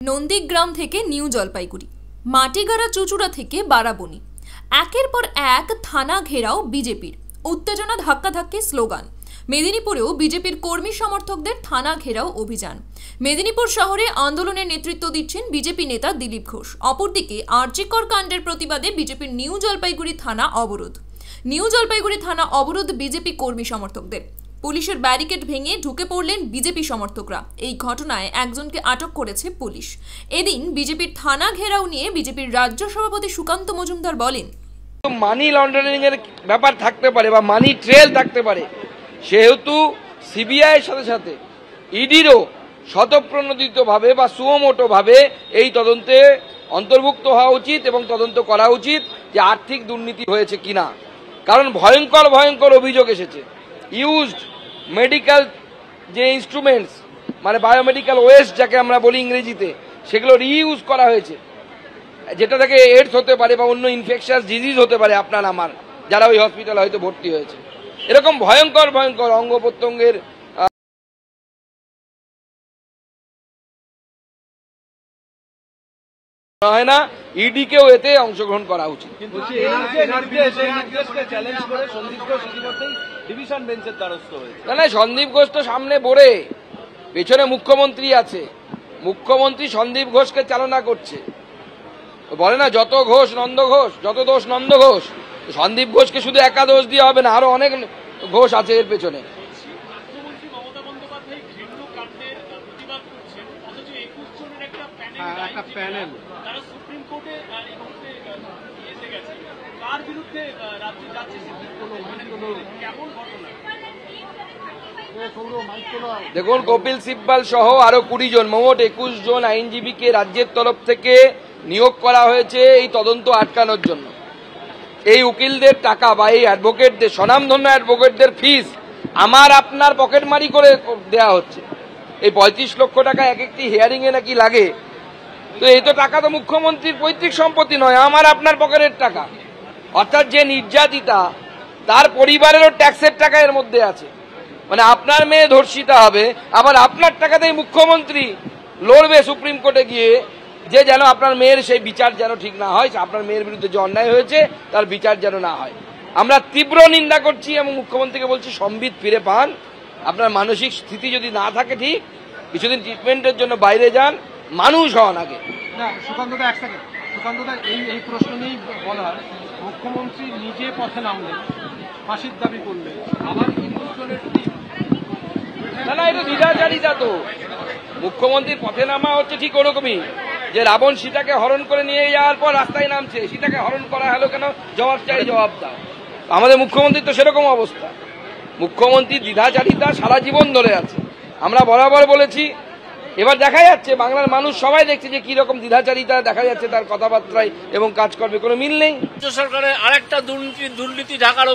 নন্দীগ্রাম থেকে নিউ জলপাইগুড়ি, মাটিগাড়া চুচুড়া থেকে বারাবণী, একের পর এক থানা ঘেরাও বিজেপির, উত্তেজনা ধাক্কাধাক্কি স্লোগান। মেদিনীপুরেও বিজেপির কর্মী সমর্থকদের থানা ঘেরাও অভিযান। মেদিনীপুর শহরে আন্দোলনের নেতৃত্ব দিচ্ছেন বিজেপি নেতা দিলীপ ঘোষ। অপরদিকে আরজিকর কাণ্ডের প্রতিবাদে বিজেপির নিউ জলপাইগুড়ি থানা অবরোধ। নিউ জলপাইগুড়ি থানা অবরোধ বিজেপি কর্মী সমর্থকদের। পুলিশের ব্যারিকেড ভেঙে ঢুকে পড়লেন বিজেপি সমর্থকরা। এই ঘটনায় একজনকে আটক করেছে পুলিশ। এদিন বিজেপির থানা ঘেরাও নিয়ে বিজেপির রাজ্য সভাপতি সুকান্ত মজুমদার বলেন, মানি লন্ডারিং এর ব্যাপার থাকতে পারে বা মানি ট্রেল থাকতে পারে, সেহেতু সিবিআই এর সাথে সাথে ইডিরও স্বতঃপ্রণোদিতভাবে বা সুমোটোভাবে এই তদন্তে অন্তর্ভুক্ত হওয়া উচিত এবং তদন্ত করা উচিত যে আর্থিক দুর্নীতি হয়েছে কিনা। কারণ ভয়ঙ্কর ভয়ঙ্কর অভিযোগ এসেছে। ইউজড মেডিকেল যে ইনস্ট্রুমেন্টস, মানে বায়োমেডিক্যাল ওয়েস্ট যাকে আমরা বলি ইংরেজিতে, সেগুলো রিইউজ করা হয়েছে, যেটা থেকে এডস হতে পারে বা অন্য ইনফেকশাস ডিজিজ হতে পারে আপনার আমার, যারা ওই হসপিটালে হয়তো ভর্তি হয়েছে। এরকম ভয়ঙ্কর ভয়ঙ্কর অঙ্গ প্রত্যঙ্গের হয় না, ইডিকেও এতে অংশগ্রহণ করা উচিত। না, সন্দীপ ঘোষ তো সামনে বড়ে, পেছনে মুখ্যমন্ত্রী আছে, মুখ্যমন্ত্রী সন্দীপ ঘোষকে চালনা করছে। বলে না যত ঘোষ নন্দ ঘোষ, যত দোষ নন্দ ঘোষ। সন্দীপ ঘোষকে শুধু একা দোষ দিয়ে হবে না, আরো অনেক ঘোষ আছে এর পেছনে। দেখুন, কপিল সিব্বাল সহ আরো 20 জন, মোট 21 জন আইনজীবীকে রাজ্যের তরফ থেকে নিয়োগ করা হয়েছে এই তদন্ত আটকানোর জন্য। এই উকিলদের টাকা বা এই অ্যাডভোকেটদের, স্বনামধন্য অ্যাডভোকেটদের ফিস আমার আপনার পকেটমারি করে দেয়া হচ্ছে। এই 35 লক্ষ টাকা এক একটি হিয়ারিং এ নাকি লাগে। তো এই তো টাকা তো মুখ্যমন্ত্রীর পৈতৃক সম্পত্তি নয়, আমার আপনার পকেটের টাকা। অর্থাৎ যে নির্যাতিতা, তার পরিবারেরও ট্যাক্সের টাকা এর মধ্যে আছে। মানে আপনার মেয়ে ধর্ষিতা হবে, আবার আপনার টাকাতেই মুখ্যমন্ত্রী লড়বে সুপ্রিম কোর্টে গিয়ে যে যেন আপনার মেয়ের সেই বিচার যেন ঠিক না হয়, আপনার মেয়ের বিরুদ্ধে যে অন্যায় হয়েছে তার বিচার যেন না হয়। আমরা তীব্র নিন্দা করছি এবং মুখ্যমন্ত্রীকে বলছি সম্বিত ফিরে পান। আপনার মানসিক স্থিতি যদি না থাকে ঠিক, কিছুদিন ট্রিটমেন্টের জন্য বাইরে যান, মানুষ হন আগে। না সুকান্তদা, এক সেকেন্ড। সুকান্তদা, এই প্রশ্ন নিয়েই বলার, মুখ্যমন্ত্রী নিজে পথে নামলেন, ফাঁসির দাবি করলেন, আবার না, এটা দ্বিধাচারিতা। তো মুখ্যমন্ত্রীর পথে নামা হচ্ছে ঠিক ওরকমই, যে রাবণ সীতাকে হরণ করে নিয়ে যাওয়ার পর রাস্তায় নামছে, সীতাকে হরণ করা হলো কেন, জবাব চাই, জবাব দাও। আমাদের মুখ্যমন্ত্রীর তো সেরকম অবস্থা। মুখ্যমন্ত্রী দ্বিধাচারিতা সারা জীবন ধরে আছে। আমরা বরাবর বলেছি, এবার দেখা যাচ্ছে বাংলার মানুষ সবাই দেখছে যে কি রকম দ্বিধাচারিতা দেখা যাচ্ছে তার কথাবার্তায় এবং কাজকর্মে কোনো মিল নেই। সরকারের আরেকটা দুর্নীতি ঢাকার।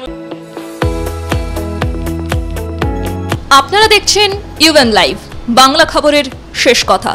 আপনারা দেখছেন ইউএন লাইভ, বাংলা খবরের শেষ কথা।